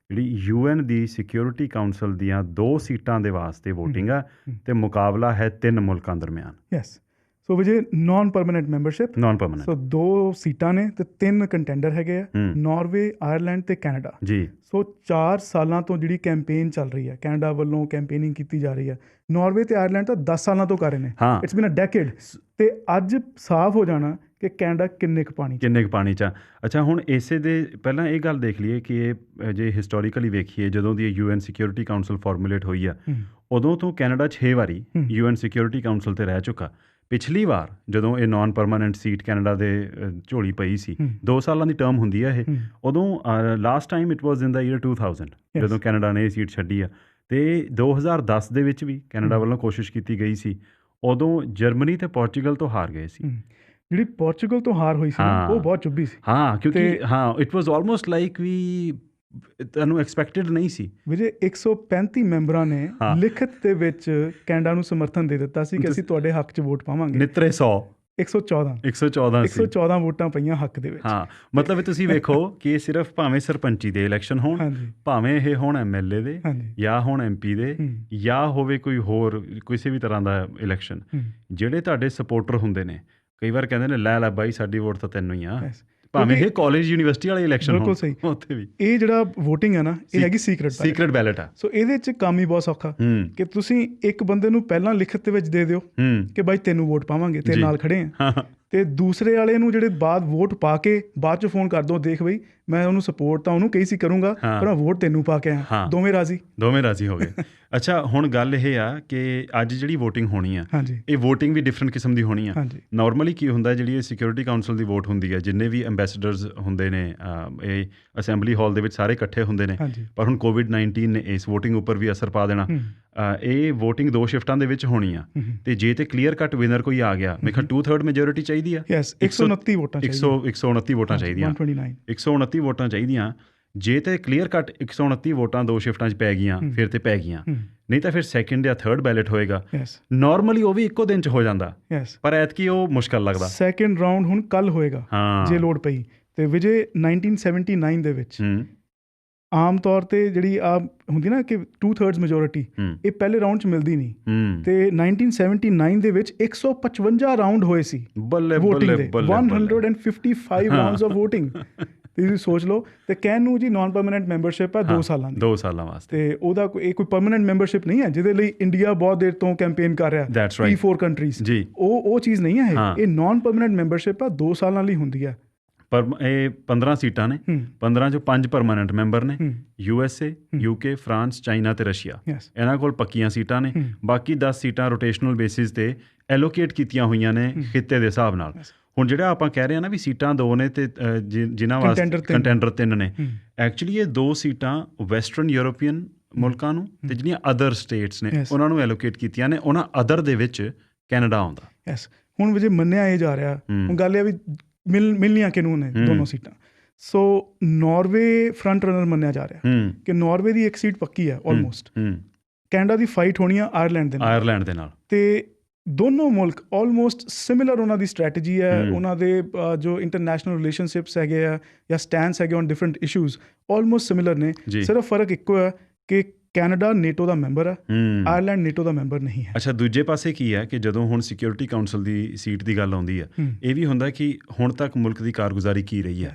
ਜਿਹੜੀ UN ਦੀ security council ਦੀਆਂ 2 ਸੀਟਾਂ ਦੇ ਵਾਸਤੇ ਵੋਟਿੰਗ ਆ ਤੇ ਮੁਕਾਬਲਾ ਹੈ 3 ਮੁਲਕਾਂ ਦਰਮਿਆਨ। ਯੈਸ। ਸੋ ਵਿਜੇ non permanent membership, non permanent. So 2 ਸੀਟਾਂ ਨੇ ਤੇ 3 ਕੰਟੈਂਡਰ ਹੈਗੇ ਆ, ਨਾਰਵੇ, ਆਇਰਲੈਂਡ ਤੇ ਕੈਨੇਡਾ। ਜੀ। ਸੋ 4 ਸਾਲਾਂ ਤੋਂ ਜਿਹੜੀ ਕੈਂਪੇਨ ਚੱਲ ਰਹੀ ਹੈ, ਕੈਨੇਡਾ ਵੱਲੋਂ ਕੈਂਪੇਨਿੰਗ ਕੀਤੀ ਜਾ ਰਹੀ ਹੈ। ਨਾਰਵੇ ਤੇ ਆਇਰਲੈਂਡ ਤਾਂ 10 ਸਾਲਾਂ ਤੋਂ ਕਰ ਰਹੇ ਨੇ। It's been a decade. ਤੇ ਅੱਜ ਸਾਫ਼ ਹੋ ਜਾਣਾ ਕਿ ਕੈਨੇਡਾ ਕਿੰਨੇ ਕੁ ਪਾਣੀ 'ਚ ਆ। ਅੱਛਾ, ਹੁਣ ਇਸੇ ਦੇ ਪਹਿਲਾਂ ਇਹ ਗੱਲ ਦੇਖ ਲਈਏ ਕਿ ਇਹ ਜੇ ਹਿਸਟੋਰੀਕਲੀ ਵੇਖੀਏ, ਜਦੋਂ ਦੀ UN ਸਿਕਿਉਰਿਟੀ ਕਾਊਂਸਲ ਫਾਰਮੂਲੇਟ ਹੋਈ ਆ ਉਦੋਂ ਤੋਂ ਕੈਨੇਡਾ 6 ਵਾਰੀ UN ਸਿਕਿਉਰਿਟੀ ਕਾਊਂਸਲ 'ਤੇ ਰਹਿ ਚੁੱਕਾ। ਪਿਛਲੀ ਵਾਰ ਜਦੋਂ ਇਹ ਨਾਨ ਪਰਮਾਨੈਂਟ ਸੀਟ ਕੈਨੇਡਾ ਦੇ ਝੋਲੀ ਪਈ ਸੀ, 2 ਸਾਲਾਂ ਦੀ ਟਰਮ ਹੁੰਦੀ ਆ ਇਹ, ਉਦੋਂ last time it was in the year 2000 ਜਦੋਂ ਕੈਨੇਡਾ ਨੇ ਇਹ ਸੀਟ ਛੱਡੀ ਆ। ਅਤੇ 2010 ਦੇ ਵਿੱਚ ਵੀ ਕੈਨੇਡਾ ਵੱਲੋਂ ਕੋਸ਼ਿਸ਼ ਕੀਤੀ ਗਈ ਸੀ, ਉਦੋਂ ਜਰਮਨੀ ਅਤੇ ਪੋਰਚੁਗਲ ਤੋਂ ਹਾਰ ਗਏ ਸੀ। ਜਿਹੜੀ ਪੋਰਚੁਗਲ ਤੋਂ ਹਾਰ ਹੋਈ ਸੀ ਉਹ ਬਹੁਤ ਚੁੱਭੀ ਸੀ। ਕਿਉਂਕਿ ਇਟ ਵਾਜ਼ ਆਲਮੋਸਟ ਲਾਈਕ ਵੀ ਤੁਹਾਨੂੰ ਐਕਸਪੈਕਟਡ ਨਹੀਂ ਸੀ। ਵੀਰੇ 135 ਮੈਂਬਰਾਂ ਨੇ ਲਿਖਤ ਦੇ ਵਿੱਚ ਕੈਨੇਡਾ ਨੂੰ ਸਮਰਥਨ ਦੇ ਦਿੱਤਾ ਸੀ ਕਿ ਅਸੀਂ ਤੁਹਾਡੇ ਹੱਕ 'ਚ ਵੋਟ ਪਾਵਾਂਗੇ। ਨਿੱਤਰੇ 114 ਵੋਟਾਂ ਪਈਆਂ ਹੱਕ ਦੇ ਵਿੱਚ। ਮਤਲਬ ਤੁਸੀਂ ਵੇਖੋ ਕਿ ਇਹ ਸਿਰਫ ਭਾਵੇਂ ਸਰਪੰਚੀ ਦੇ ਇਲੈਕਸ਼ਨ ਹੋਣ, ਭਾਵੇਂ ਇਹ ਹੋਣ MLA ਦੇ ਜਾਂ ਹੋਣ MP ਦੇ ਜਾਂ ਹੋਵੇ ਕੋਈ ਹੋਰ ਕਿਸੇ ਵੀ ਤਰ੍ਹਾਂ ਦਾ ਇਲੈਕਸ਼ਨ, ਜਿਹੜੇ ਤੁਹਾਡੇ ਸਪੋਰਟਰ ਹੁੰਦੇ ਨੇ ਕਈ ਵਾਰ ਕਹਿੰਦੇ ਨੇ ਲੈ ਬਾਈ ਸਾਡੀ ਵੋਟ ਤਾਂ ਤੈਨੂੰ ਹੀ ਆ, ਭਾਵੇਂ ਇਹ ਕਾਲਜ ਯੂਨੀਵਰਸਿਟੀ ਵਾਲੇ ਇਲੈਕਸ਼ਨ ਬਿਲਕੁਲ ਸਹੀ। ਉੱਥੇ ਵੀ ਇਹ ਜਿਹੜਾ ਵੋਟਿੰਗ ਹੈ ਨਾ, ਇਹ ਹੈਗੀ ਸੀਕਰਟ ਬੈਲਟ ਆ। ਸੋ ਇਹਦੇ 'ਚ ਕੰਮ ਹੀ ਬਹੁਤ ਸੌਖਾ ਕਿ ਤੁਸੀਂ ਇੱਕ ਬੰਦੇ ਨੂੰ ਪਹਿਲਾਂ ਲਿਖਤ ਦੇ ਵਿੱਚ ਦੇ ਦਿਓ ਕਿ ਬਾਈ ਤੈਨੂੰ ਵੋਟ ਪਾਵਾਂਗੇ, ਤੇਰੇ ਨਾਲ ਖੜੇ ਆ, ਤੇ ਦੂਸਰੇ ਵਾਲੇ ਨੂੰ ਜਿਹੜੇ ਬਾਅਦ ਵੋਟ ਪਾ ਕੇ ਬਾਅਦ 'ਚ ਫੋਨ ਕਰ ਦੋ, ਦੇਖ ਬਈ ਮੈਂ ਉਹਨੂੰ ਸਪੋਰਟ ਤਾਂ ਉਹਨੂੰ ਕਹੀ ਸੀ ਕਰੂੰਗਾ, ਪਰ ਮੈਂ ਵੋਟ ਤੈਨੂੰ ਪਾ ਕੇ ਆਇਆ। ਦੋਵੇਂ ਰਾਜ਼ੀ ਹੋ ਗਏ। ਅੱਛਾ, ਹੁਣ ਗੱਲ ਇਹ ਆ ਕਿ ਅੱਜ ਜਿਹੜੀ ਵੋਟਿੰਗ ਹੋਣੀ ਆ, ਇਹ ਵੋਟਿੰਗ ਵੀ ਡਿਫਰੈਂਟ ਕਿਸਮ ਦੀ ਹੋਣੀ ਆ। ਨੋਰਮਲੀ ਕੀ ਹੁੰਦਾ, ਜਿਹੜੀ ਇਹ ਸਿਕਿਉਰਿਟੀ ਕਾਊਂਸਲ ਦੀ ਵੋਟ ਹੁੰਦੀ ਹੈ, ਜਿੰਨੇ ਵੀ ਐਂਬੈਸਡਰਸ ਹੁੰਦੇ ਨੇ ਇਹ ਅਸੈਂਬਲੀ ਹਾਲ ਦੇ ਵਿੱਚ ਸਾਰੇ ਇਕੱਠੇ ਹੁੰਦੇ ਨੇ। ਪਰ ਹੁਣ COVID-19 ਨੇ ਇਸ ਵੋਟਿੰਗ ਉੱਪਰ ਵੀ ਅਸਰ ਪਾ ਦੇਣਾ। ਇਹ ਵੋਟਿੰਗ 2 ਸ਼ਿਫਟਾਂ ਦੇ ਵਿੱਚ ਹੋਣੀ ਆ, ਤੇ ਜੇ ਤੇ ਕਲੀਅਰ ਕੱਟ ਵਿਨਰ ਕੋਈ ਆ ਗਿਆ, ਮੇਰੇ ਖਿਆਲ 2/3 ਮੈਜੋਰਿਟੀ ਚਾਹੀਦੀ ਆ। 129 ਵੋਟਾਂ ਚਾਹੀਦੀਆਂ 129 ਵੋਟਾਂ ਚਾਹੀਦੀਆਂ। ਜੇ ਤੇ ਕਲੀਅਰ ਕੱਟ 129 ਵੋਟਾਂ 2 ਸ਼ਿਫਟਾਂ 'ਚ ਪੈ ਗਈਆਂ ਫਿਰ ਤੇ ਪੈ ਗਈਆਂ, ਨਹੀਂ ਤਾਂ ਫਿਰ ਸੈਕਿੰਡ ਜਾਂ ਥਰਡ ਬੈਲਟ ਹੋਏਗਾ। ਨੋਰਮਲੀ ਉਹ ਵੀ ਇੱਕੋ ਦਿਨ 'ਚ ਹੋ ਜਾਂਦਾ, ਪਰ ਐਤਕੀ ਉਹ ਮੁਸ਼ਕਲ ਲੱਗਦਾ। ਸੈਕਿੰਡ ਰਾਊਂਡ ਹੁਣ ਕੱਲ੍ਹ ਹੋਏਗਾ ਜੇ ਲੋੜ ਪਈ। ਤੇ ਵਿਜੇ 1979 ਦੇ ਵਿੱਚ ਆਮ ਤੌਰ 'ਤੇ ਜਿਹੜੀ ਆ ਹੁੰਦੀ ਨਾ ਕਿ 2/3 ਮੈਜੋਰਿਟੀ, ਇਹ ਪਹਿਲੇ ਰਾਊਂਡ 'ਚ ਮਿਲਦੀ ਨਹੀਂ। ਤੇ 1979 ਦੇ ਵਿੱਚ 155 ਰਾਊਂਡ ਹੋਏ ਸੀ ਵੋਟਿੰਗ ਦੇ, 155 ਰਾਊਂਡਸ ਆਫ ਵੋਟਿੰਗ। ਤੁਸੀਂ ਸੋਚ ਲਓ। ਤੇ ਕਹਿਣ ਨੂੰ ਜੀ ਨਾਨ ਪਰਮਾਨੈਂਟ ਮੈਂਬਰਸ਼ਿਪ ਹੈ 2 ਸਾਲਾਂ ਦੀ, 2 ਸਾਲਾਂ ਵਾਸਤੇ, ਤੇ ਉਹਦਾ ਕੋਈ ਪਰਮਾਨੈਂਟ ਮੈਂਬਰਸ਼ਿਪ ਨਹੀਂ ਹੈ ਜਿਹਦੇ ਲਈ ਇੰਡੀਆ ਬਹੁਤ ਦੇਰ ਤੋਂ ਕੈਂਪੇਨ ਕਰ ਰਿਹਾ। P4 ਕੰਟਰੀਜ਼, ਉਹ ਚੀਜ਼ ਨਹੀਂ ਹੈ। ਇਹ ਨਾਨ ਪਰਮਾਨੈਂਟ ਮੈਂਬਰਸ਼ਿਪ ਆ, 2 ਸਾਲਾਂ ਲਈ ਹੁੰਦੀ ਹੈ। ਪਰ ਇਹ 15 ਸੀਟਾਂ ਨੇ, 15 'ਚੋਂ 5 ਪਰਮਾਨੈਂਟ ਮੈਂਬਰ ਨੇ। USA, UK, ਫਰਾਂਸ, ਚਾਈਨਾ ਤੇ ਰਸ਼ੀਆ, ਇਹਨਾਂ ਕੋਲ ਪੱਕੀਆਂ ਸੀਟਾਂ ਨੇ। ਬਾਕੀ 10 ਸੀਟਾਂ ਰੋਟੇਸ਼ਨਲ ਬੇਸਿਸ 'ਤੇ ਐਲੋਕੇਟ ਕੀਤੀਆਂ ਹੋਈਆਂ ਨੇ ਖਿੱਤੇ ਦੇ ਹਿਸਾਬ ਨਾਲ। ਹੁਣ ਜਿਹੜਾ ਆਪਾਂ ਕਹਿ ਰਹੇ ਹਾਂ ਨਾ ਵੀ ਸੀਟਾਂ 2 ਨੇ ਤੇ ਜਿਨ੍ਹਾਂ ਵਾਸਤੇ ਕੰਟੈਂਡਰ 3 ਨੇ, ਐਕਚੁਅਲੀ ਇਹ 2 ਸੀਟਾਂ ਵੈਸਟਰਨ ਯੂਰੋਪੀਅਨ ਮੁਲਕਾਂ ਨੂੰ ਤੇ ਜਿਹੜੀਆਂ ਅਦਰ ਸਟੇਟਸ ਨੇ ਉਹਨਾਂ ਨੂੰ ਐਲੋਕੇਟ ਕੀਤੀਆਂ ਨੇ। ਉਹਨਾਂ ਅਦਰ ਦੇ ਵਿੱਚ ਕੈਨੇਡਾ ਆਉਂਦਾ। ਹੁਣ ਵਜੇ ਮੰਨਿਆ ਇਹ ਜਾ ਰਿਹਾ, ਹੁਣ ਗੱਲ ਇਹ ਵੀ ਮਿਲਣੀਆਂ ਕਿਹਨੂੰ ਨੇ ਦੋਨੋਂ ਸੀਟਾਂ। ਸੋ ਨਾਰਵੇ ਫਰੰਟ ਰਨਰ ਮੰਨਿਆ ਜਾ ਰਿਹਾ ਕਿ ਨਾਰਵੇ ਦੀ 1 ਸੀਟ ਪੱਕੀ ਹੈ ਆਲਮੋਸਟ। ਕੈਨੇਡਾ ਦੀ ਫਾਈਟ ਹੋਣੀ ਆ ਆਇਰਲੈਂਡ ਦੇ ਨਾਲ। ਤੇ ਦੋਨੋਂ ਮੁਲਕ ਆਲਮੋਸਟ ਸਿਮਿਲਰ ਉਹਨਾਂ ਦੀ ਸਟ੍ਰੈਟਜੀ ਹੈ, ਉਹਨਾਂ ਦੇ ਜੋ ਇੰਟਰਨੈਸ਼ਨਲ ਰਿਲੇਸ਼ਨਸ਼ਿਪਸ ਹੈਗੇ ਆ ਜਾਂ ਸਟੈਂਡਸ ਹੈਗੇ on different issues almost similar ਨੇ। ਸਿਰਫ ਫਰਕ ਇੱਕੋ ਹੈ ਕਿ ਕੈਨੇਡਾ ਨੇਟੋ ਦਾ ਮੈਂਬਰ ਹੈ, ਆਇਰਲੈਂਡ ਨੇਟੋ ਦਾ ਮੈਂਬਰ ਨਹੀਂ ਹੈ। ਅੱਛਾ, ਦੂਜੇ ਪਾਸੇ ਕੀ ਹੈ ਕਿ ਜਦੋਂ ਹੁਣ ਸਿਕਿਉਰਿਟੀ ਕਾਊਂਸਲ ਦੀ ਸੀਟ ਦੀ ਗੱਲ ਆਉਂਦੀ ਹੈ, ਇਹ ਵੀ ਹੁੰਦਾ ਕਿ ਹੁਣ ਤੱਕ ਮੁਲਕ ਦੀ ਕਾਰਗੁਜ਼ਾਰੀ ਕੀ ਰਹੀ ਹੈ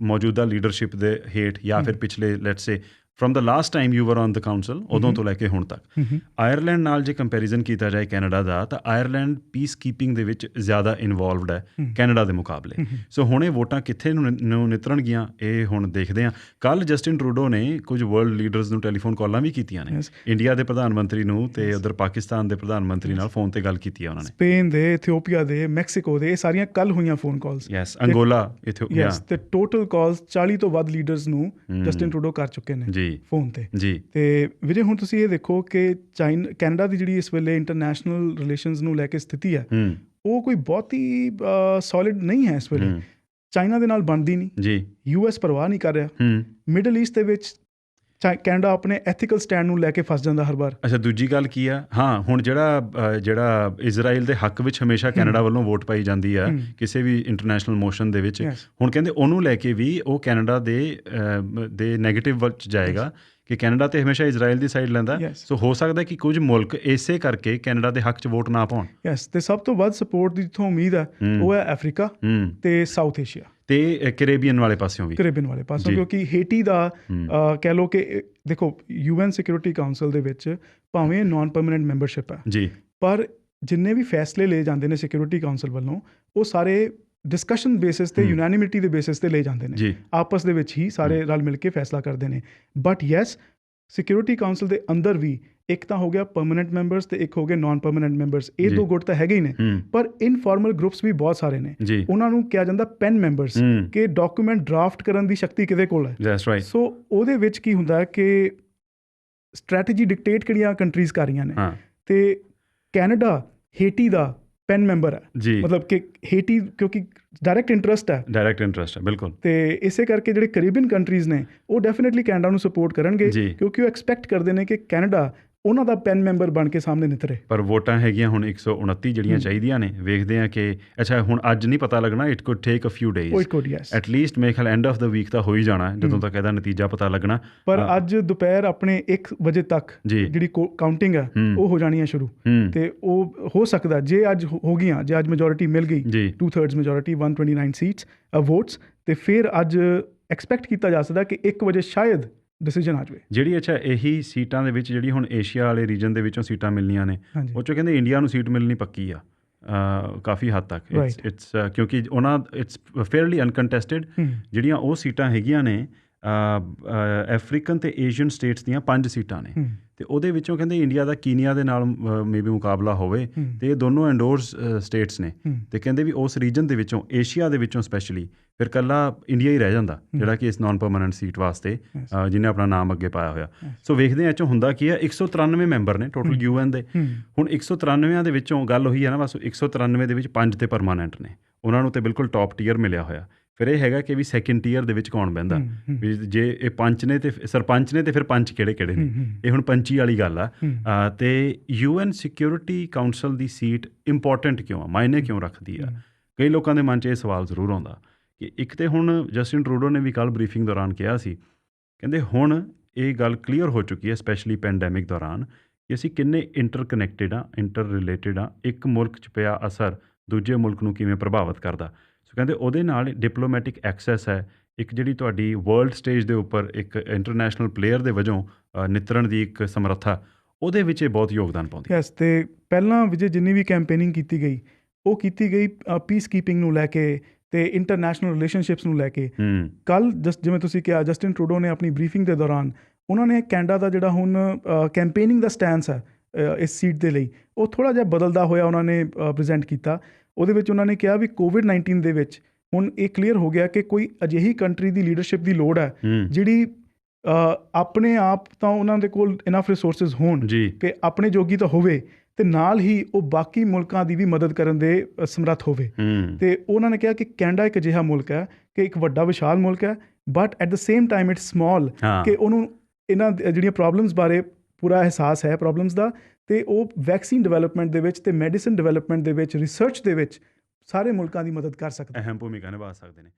ਮੌਜੂਦਾ ਲੀਡਰਸ਼ਿਪ ਦੇ ਹੇਠ, ਜਾਂ ਫਿਰ ਪਿਛਲੇ let's say from the last time you were on the council, ਉਦੋਂ ਤੋਂ ਲੈ ਕੇ ਹੁਣ ਤੱਕ। ਆਇਰਲੈਂਡ ਨਾਲ ਜੇ ਕੰਪੈਰੀਜ਼ਨ ਕੀਤਾ ਜਾਏ ਕੈਨੇਡਾ ਦਾ, ਤਾਂ ਆਇਰਲੈਂਡ ਪੀਸ ਕੀਪਿੰਗ ਦੇ ਵਿੱਚ ਜ਼ਿਆਦਾ ਇਨਵੋਲਵਡ ਹੈ ਕੈਨੇਡਾ ਦੇ ਮੁਕਾਬਲੇ। ਸੋ ਹੁਣ ਇਹ ਵੋਟਾਂ ਕਿੱਥੇ ਨੂੰ ਨਿਤਰਨਗੀਆਂ, ਇਹ ਹੁਣ ਦੇਖਦੇ ਹਾਂ। ਕੱਲ੍ਹ ਜਸਟਿਨ ਟਰੂਡੋ ਨੇ ਕੁਝ ਵਰਲਡ ਲੀਡਰਸ ਨੂੰ ਟੈਲੀਫੋਨ ਕਾਲਾਂ ਵੀ ਕੀਤੀਆਂ ਨੇ, ਇੰਡੀਆ ਦੇ ਪ੍ਰਧਾਨ ਮੰਤਰੀ ਨੂੰ ਤੇ ਉੱਧਰ ਪਾਕਿਸਤਾਨ ਦੇ ਪ੍ਰਧਾਨ ਮੰਤਰੀ ਨਾਲ ਫੋਨ 'ਤੇ ਗੱਲ ਕੀਤੀ ਹੈ ਉਹਨਾਂ ਨੇ। ਸਪੇਨ ਦੇ, ਇਥੀਓਪੀਆ ਦੇ, ਮੈਕਸੀਕੋ ਦੇ, ਇਹ ਸਾਰੀਆਂ ਕੱਲ੍ਹ ਹੋਈਆਂ ਫੋਨ ਕਾਲਸ। ਅੰਗੋਲਾ, ਇਥੀਓਪੀਆ, ਤੇ ਟੋਟਲ ਕਾਲਸ 40 ਤੋਂ ਵੱਧ ਲੀਡਰਸ ਨੂੰ ਜਸਟਿਨ ਟਰੂਡੋ ਕਰ ਚੁੱਕੇ ਨੇ ਫੋਨ 'ਤੇ। ਤੇ ਵੀਰੇ ਹੁਣ ਤੁਸੀਂ ਇਹ ਦੇਖੋ ਕਿ ਕੈਨੇਡਾ ਦੀ ਜਿਹੜੀ ਇਸ ਵੇਲੇ ਇੰਟਰਨੈਸ਼ਨਲ ਰਿਲੇਸ਼ਨਸ ਨੂੰ ਲੈ ਕੇ ਸਥਿਤੀ ਹੈ, ਉਹ ਕੋਈ ਬਹੁਤੀ ਸੋਲਿਡ ਨਹੀਂ ਹੈ ਇਸ ਵੇਲੇ। ਚਾਈਨਾ ਦੇ ਨਾਲ ਬਣਦੀ ਨਹੀਂ, US ਪਰਵਾਹ ਨਹੀਂ ਕਰ ਰਿਹਾ। ਮਿਡਲ ਈਸਟ ਦੇ ਵਿੱਚ ਕੈਨੇਡਾ ਆਪਣੇ ਐਥੀਕਲ ਸਟੈਂਡ ਨੂੰ ਲੈ ਕੇ ਫਸ ਜਾਂਦਾ ਹਰ ਵਾਰ। ਅੱਛਾ, ਦੂਜੀ ਗੱਲ ਕੀ ਆ, ਹਾਂ ਹੁਣ ਜਿਹੜਾ ਇਜ਼ਰਾਈਲ ਦੇ ਹੱਕ ਵਿੱਚ ਹਮੇਸ਼ਾ ਕੈਨੇਡਾ ਵੱਲੋਂ ਵੋਟ ਪਾਈ ਜਾਂਦੀ ਆ ਕਿਸੇ ਵੀ ਇੰਟਰਨੈਸ਼ਨਲ ਮੋਸ਼ਨ ਦੇ ਵਿੱਚ, ਹੁਣ ਕਹਿੰਦੇ ਉਹਨੂੰ ਲੈ ਕੇ ਵੀ ਉਹ ਕੈਨੇਡਾ ਦੇ ਨੈਗੇਟਿਵ ਵੱਲ ਜਾਏਗਾ ਕਿ ਕੈਨੇਡਾ ਤੇ ਹਮੇਸ਼ਾ ਇਜ਼ਰਾਈਲ ਦੀ ਸਾਈਡ ਲੈਂਦਾ। ਸੋ ਹੋ ਸਕਦਾ ਕਿ ਕੁਝ ਮੁਲਕ ਇਸੇ ਕਰਕੇ ਕੈਨੇਡਾ ਦੇ ਹੱਕ 'ਚ ਵੋਟ ਨਾ ਪਾਉਣ। ਤੇ ਸਭ ਤੋਂ ਵੱਧ ਸਪੋਰਟ ਦੀ ਜਿੱਥੋਂ ਉਮੀਦ ਹੈ ਉਹ ਹੈ ਅਫਰੀਕਾ ਤੇ ਸਾਊਥ ਏਸ਼ੀਆ ਤੇ ਕੈਰੇਬੀਅਨ ਵਾਲੇ ਪਾਸਿਓਂ ਵੀ, ਕਿਉਂਕਿ ਹੇਟੀ ਦਾ ਕਹਿ ਲਓ ਕਿ ਦੇਖੋ UN ਸਿਕਿਉਰਿਟੀ ਕਾਊਂਸਲ ਦੇ ਵਿੱਚ ਭਾਵੇਂ ਨਾਨ ਪਰਮਾਨੈਂਟ ਮੈਂਬਰਸ਼ਿਪ ਹੈ ਜੀ, ਪਰ ਜਿੰਨੇ ਵੀ ਫੈਸਲੇ ਲਏ ਜਾਂਦੇ ਨੇ ਸਿਕਿਉਰਿਟੀ ਕਾਊਂਸਲ ਵੱਲੋਂ ਉਹ ਸਾਰੇ ਡਿਸਕਸ਼ਨ ਬੇਸਿਸ ਤੇ ਯੂਨੈਨਿਮਿਟੀ ਦੇ ਬੇਸਿਸ ਤੇ ਲਏ ਜਾਂਦੇ ਨੇ, ਆਪਸ ਦੇ ਵਿੱਚ ਹੀ ਸਾਰੇ ਰਲ ਮਿਲ ਕੇ ਫੈਸਲਾ ਕਰਦੇ ਨੇ। ਬਟ ਯੈਸ, ਸਿਕਿਉਰਿਟੀ ਕਾਊਂਸਲ ਦੇ ਅੰਦਰ ਵੀ ਇੱਕ ਤਾਂ ਹੋ ਗਿਆ ਪਰਮਾਨੈਂਟ ਮੈਂਬਰਸ ਤੇ ਇੱਕ ਹੋ ਗਏ ਨਾਨ ਪਰਮਾਨੈਂਟ ਮੈਂਬਰਸ, ਇਹ ਦੋ ਗੁੱਟ ਤਾਂ ਹੈਗੇ ਹੀ ਨੇ, ਪਰ ਇਨਫਾਰਮਲ ਗਰੁੱਪਸ ਵੀ ਬਹੁਤ ਸਾਰੇ ਨੇ। ਉਹਨਾਂ ਨੂੰ ਕਿਹਾ ਜਾਂਦਾ ਪੈਨ ਮੈਂਬਰਸ, ਕਿ ਡਾਕੂਮੈਂਟ ਡਰਾਫਟ ਕਰਨ ਦੀ ਸ਼ਕਤੀ ਕਿਹਦੇ ਕੋਲ ਹੈ। ਸੋ ਉਹਦੇ ਵਿੱਚ ਕੀ ਹੁੰਦਾ ਹੈ ਕਿ ਸਟ੍ਰੈਟਜੀ ਡਿਕਟੇਟ ਕਿਹੜੀਆਂ ਕੰਟਰੀਜ਼ ਕਰ ਰਹੀਆਂ ਨੇ, ਤੇ ਕੈਨੇਡਾ ਹੇਟੀ ਦਾ ਪੈਨ ਮੈਂਬਰ ਹੈ, ਮਤਲਬ ਕਿ ਹੇਟੀ ਕਿਉਂਕਿ ਡਾਇਰੈਕਟ ਇੰਟਰਸਟ ਹੈ ਬਿਲਕੁਲ, ਤੇ ਇਸੇ ਕਰਕੇ ਜਿਹੜੇ ਕੈਰੀਬੀਅਨ ਕੰਟਰੀਜ਼ ਨੇ ਉਹ ਡੈਫੀਨੇਟਲੀ ਕੈਨੇਡਾ ਨੂੰ ਸਪੋਰਟ ਕਰਨਗੇ, ਕਿਉਂਕਿ ਉਹ ਐਕਸਪੈਕਟ ਕਰਦੇ ਨੇ ਕਿ ਕੈਨੇਡਾ ਉਹਨਾਂ ਦਾ ਪੈਨ ਮੈਂਬਰ ਬਣ ਕੇ ਸਾਹਮਣੇ ਨਿਤਰੇ। ਪਰ ਵੋਟਾਂ ਹੈਗੀਆਂ ਹੁਣ 129 ਜਿਹੜੀਆਂ ਚਾਹੀਦੀਆਂ ਨੇ, ਵੇਖਦੇ ਆ ਕਿ ਅੱਛਾ ਹੁਣ ਅੱਜ ਨਹੀਂ ਪਤਾ ਲੱਗਣਾ, it could take a few days, at least ਮੇਰੇ ਖਿਆਲ ਐਂਡ ਆਫ ਦਾ ਵੀਕ ਤਾਂ ਹੋ ਹੀ ਜਾਣਾ ਜਦੋਂ ਤੱਕ ਇਹਦਾ ਨਤੀਜਾ ਪਤਾ ਲੱਗਣਾ। ਪਰ ਅੱਜ ਦੁਪਹਿਰ ਆਪਣੇ 1 ਵਜੇ ਤੱਕ ਜਿਹੜੀ ਕਾਊਂਟਿੰਗ ਹੈ ਉਹ ਹੋ ਜਾਣੀ ਹੈ ਸ਼ੁਰੂ, ਤੇ ਉਹ ਹੋ ਸਕਦਾ ਜੇ ਅੱਜ ਹੋ ਗਈਆਂ, ਜੇ ਅੱਜ ਮੈਜੋਰਿਟੀ ਮਿਲ ਗਈ 2/3 ਮੈਜੋਰਿਟੀ 129 ਸੀਟਸ ਵੋਟਸ, ਤੇ ਫਿਰ ਅੱਜ ਐਕਸਪੈਕਟ ਕੀਤਾ ਜਾ ਸਕਦਾ ਕਿ 1 ਵਜੇ ਸ਼ਾਇਦ ਡਿਸੀਜਨ ਆ ਜਾਵੇ। ਜਿਹੜੀ ਅੱਛਾ ਇਹੀ ਸੀਟਾਂ ਦੇ ਵਿੱਚ ਜਿਹੜੀ ਹੁਣ ਏਸ਼ੀਆ ਵਾਲੇ ਰੀਜਨ ਦੇ ਵਿੱਚੋਂ ਸੀਟਾਂ ਮਿਲਣੀਆਂ ਨੇ, ਉਹ 'ਚੋਂ ਕਹਿੰਦੇ ਇੰਡੀਆ ਨੂੰ ਸੀਟ ਮਿਲਣੀ ਪੱਕੀ ਆ ਕਾਫੀ ਹੱਦ ਤੱਕ। ਇਟਸ ਕਿਉਂਕਿ ਉਹਨਾਂ ਇਟਸ ਫੇਅਰਲੀ ਅਨਕੰਟੈਸਟਡ। ਜਿਹੜੀਆਂ ਉਹ ਸੀਟਾਂ ਹੈਗੀਆਂ ਨੇ ਅਫਰੀਕਨ ਅਤੇ ਏਸ਼ੀਅਨ ਸਟੇਟਸ ਦੀਆਂ 5 ਸੀਟਾਂ ਨੇ, ਅਤੇ ਉਹਦੇ ਵਿੱਚੋਂ ਕਹਿੰਦੇ ਇੰਡੀਆ ਦਾ ਕੀਨੀਆ ਦੇ ਨਾਲ ਮੇਬੀ ਮੁਕਾਬਲਾ ਹੋਵੇ, ਅਤੇ ਇਹ ਦੋਨੋਂ ਇੰਡੋਰਸ ਸਟੇਟਸ ਨੇ, ਅਤੇ ਕਹਿੰਦੇ ਵੀ ਉਸ ਰੀਜਨ ਦੇ ਵਿੱਚੋਂ ਏਸ਼ੀਆ ਦੇ ਵਿੱਚੋਂ ਸਪੈਸ਼ਲੀ ਫਿਰ ਇਕੱਲਾ ਇੰਡੀਆ ਹੀ ਰਹਿ ਜਾਂਦਾ ਜਿਹੜਾ ਕਿ ਇਸ ਨਾਨ ਪਰਮਾਨੈਂਟ ਸੀਟ ਵਾਸਤੇ ਜਿਹਨੇ ਆਪਣਾ ਨਾਮ ਅੱਗੇ ਪਾਇਆ ਹੋਇਆ। ਸੋ ਵੇਖਦੇ ਹਾਂ ਇਹ 'ਚੋਂ ਹੁੰਦਾ ਕੀ ਹੈ। 193 ਮੈਂਬਰ ਨੇ ਟੋਟਲ UN ਦੇ, ਹੁਣ 193 ਦੇ ਵਿੱਚੋਂ ਗੱਲ ਉਹੀ ਹੈ ਨਾ, ਬਸ 193 ਦੇ ਵਿੱਚ 5 ਤੇ ਪਰਮਾਨੈਂਟ ਨੇ, ਉਹਨਾਂ ਨੂੰ ਤਾਂ ਬਿਲਕੁਲ ਟੌਪ ਟੀਅਰ ਮਿਲਿਆ ਹੋਇਆ। ਫਿਰ ਇਹ ਹੈਗਾ ਕਿ ਵੀ ਸੈਕਿੰਡ ਟੀਅਰ ਦੇ ਵਿੱਚ ਕੌਣ ਬਹਿੰਦਾ, ਵੀ ਜੇ ਇਹ ਪੰਚ ਨੇ ਤੇ ਸਰਪੰਚ ਨੇ, ਤੇ ਫਿਰ ਪੰਚ ਕਿਹੜੇ ਨੇ, ਇਹ ਹੁਣ ਪੰਚੀ ਵਾਲੀ ਗੱਲ ਆ। ਅਤੇ UN ਸਿਕਿਉਰਿਟੀ ਕਾਊਂਸਲ ਦੀ ਸੀਟ ਇੰਪੋਰਟੈਂਟ ਕਿਉਂ ਆ, ਮਾਇਨੇ ਕਿਉਂ ਰੱਖਦੀ ਆ? ਕਈ ਲੋਕਾਂ ਦੇ ਮਨ 'ਚ ਇਹ ਸਵਾਲ ਜ਼ਰੂਰ ਆਉਂਦਾ ਕਿ ਇੱਕ ਤਾਂ ਹੁਣ ਜਸਟਿਨ ਟਰੂਡੋ ਨੇ ਵੀ ਕੱਲ੍ਹ ਬਰੀਫਿੰਗ ਦੌਰਾਨ ਕਿਹਾ ਸੀ, ਕਹਿੰਦੇ ਹੁਣ ਇਹ ਗੱਲ ਕਲੀਅਰ ਹੋ ਚੁੱਕੀ ਹੈ ਸਪੈਸ਼ਲੀ ਪੈਂਡੈਮਿਕ ਦੌਰਾਨ, ਕਿ ਅਸੀਂ ਕਿੰਨੇ ਇੰਟਰਕਨੈਕਟਿਡ ਆ, ਇੰਟਰ ਰਿਲੇਟਿਡ ਆ, ਇੱਕ ਮੁਲਕ 'ਚ ਪਿਆ ਅਸਰ ਦੂਜੇ ਮੁਲਕ ਨੂੰ ਕਿਵੇਂ ਪ੍ਰਭਾਵਿਤ ਕਰਦਾ। ਸੋ ਕਹਿੰਦੇ ਉਹਦੇ ਨਾਲ ਡਿਪਲੋਮੈਟਿਕ ਐਕਸੈਸ ਹੈ, ਇੱਕ ਜਿਹੜੀ ਤੁਹਾਡੀ ਵਰਲਡ ਸਟੇਜ ਦੇ ਉੱਪਰ ਇੱਕ ਇੰਟਰਨੈਸ਼ਨਲ ਪਲੇਅਰ ਦੇ ਵਜੋਂ ਨਿਤਰਨ ਦੀ ਇੱਕ ਸਮਰੱਥਾ, ਉਹਦੇ ਵਿੱਚ ਇਹ ਬਹੁਤ ਯੋਗਦਾਨ ਪਾਉਂਦੀ ਹੈ। ਅਤੇ ਪਹਿਲਾਂ ਵਿਜੇ ਜਿੰਨੀ ਵੀ ਕੈਂਪੇਨਿੰਗ ਕੀਤੀ ਗਈ ਉਹ ਕੀਤੀ ਗਈ ਪੀਸ ਕੀਪਿੰਗ ਨੂੰ ਲੈ ਕੇ ਅਤੇ ਇੰਟਰਨੈਸ਼ਨਲ ਰਿਲੇਸ਼ਨਸ਼ਿਪਸ ਨੂੰ ਲੈ ਕੇ। ਕੱਲ੍ਹ ਜਿਵੇਂ ਤੁਸੀਂ ਕਿਹਾ, ਜਸਟਿਨ ਟਰੂਡੋ ਨੇ ਆਪਣੀ ਬਰੀਫਿੰਗ ਦੇ ਦੌਰਾਨ ਉਹਨਾਂ ਨੇ ਕੈਨੇਡਾ ਦਾ ਜਿਹੜਾ ਹੁਣ ਕੈਂਪੇਨਿੰਗ ਦਾ ਸਟੈਂਸ ਹੈ ਇਸ ਸੀਟ ਦੇ ਲਈ, ਉਹ ਥੋੜ੍ਹਾ ਜਿਹਾ ਬਦਲਦਾ ਹੋਇਆ ਉਹਨਾਂ ਨੇ ਪ੍ਰੈਜ਼ੈਂਟ ਕੀਤਾ। ਉਹਦੇ ਵਿੱਚ ਉਹਨਾਂ ਨੇ ਕਿਹਾ ਵੀ ਕੋਵਿਡ-19 ਦੇ ਵਿੱਚ ਹੁਣ ਇਹ ਕਲੀਅਰ ਹੋ ਗਿਆ ਕਿ ਕੋਈ ਅਜਿਹੀ ਕੰਟਰੀ ਦੀ ਲੀਡਰਸ਼ਿਪ ਦੀ ਲੋੜ ਹੈ ਜਿਹੜੀ ਆਪਣੇ ਆਪ ਤਾਂ ਉਹਨਾਂ ਦੇ ਕੋਲ ਇਨਫ ਰਿਸੋਰਸਿਸ ਹੋਣ ਕਿ ਆਪਣੇ ਜੋਗੀ ਤਾਂ ਹੋਵੇ, ਅਤੇ ਨਾਲ ਹੀ ਉਹ ਬਾਕੀ ਮੁਲਕਾਂ ਦੀ ਵੀ ਮਦਦ ਕਰਨ ਦੇ ਸਮਰੱਥ ਹੋਵੇ। ਅਤੇ ਉਹਨਾਂ ਨੇ ਕਿਹਾ ਕਿ ਕੈਨੇਡਾ ਇੱਕ ਅਜਿਹਾ ਮੁਲਕ ਹੈ ਕਿ ਇੱਕ ਵੱਡਾ ਵਿਸ਼ਾਲ ਮੁਲਕ ਹੈ, but at the same time it's small, ਕਿ ਉਹਨੂੰ ਇਹਨਾਂ ਜਿਹੜੀਆਂ ਪ੍ਰੋਬਲਮਸ ਬਾਰੇ ਪੂਰਾ ਅਹਿਸਾਸ ਹੈ ਪ੍ਰੋਬਲਮਸ ਦਾ, ਅਤੇ ਉਹ ਵੈਕਸੀਨ ਡਿਵੈਲਪਮੈਂਟ ਦੇ ਵਿੱਚ ਅਤੇ ਮੈਡੀਸਨ ਡਿਵੈਲਪਮੈਂਟ ਦੇ ਵਿੱਚ, ਰਿਸਰਚ ਦੇ ਵਿੱਚ ਸਾਰੇ ਮੁਲਕਾਂ ਦੀ ਮਦਦ ਕਰ ਸਕਦੇ, ਅਹਿਮ ਭੂਮਿਕਾ ਨਿਭਾ ਸਕਦੇ ਨੇ।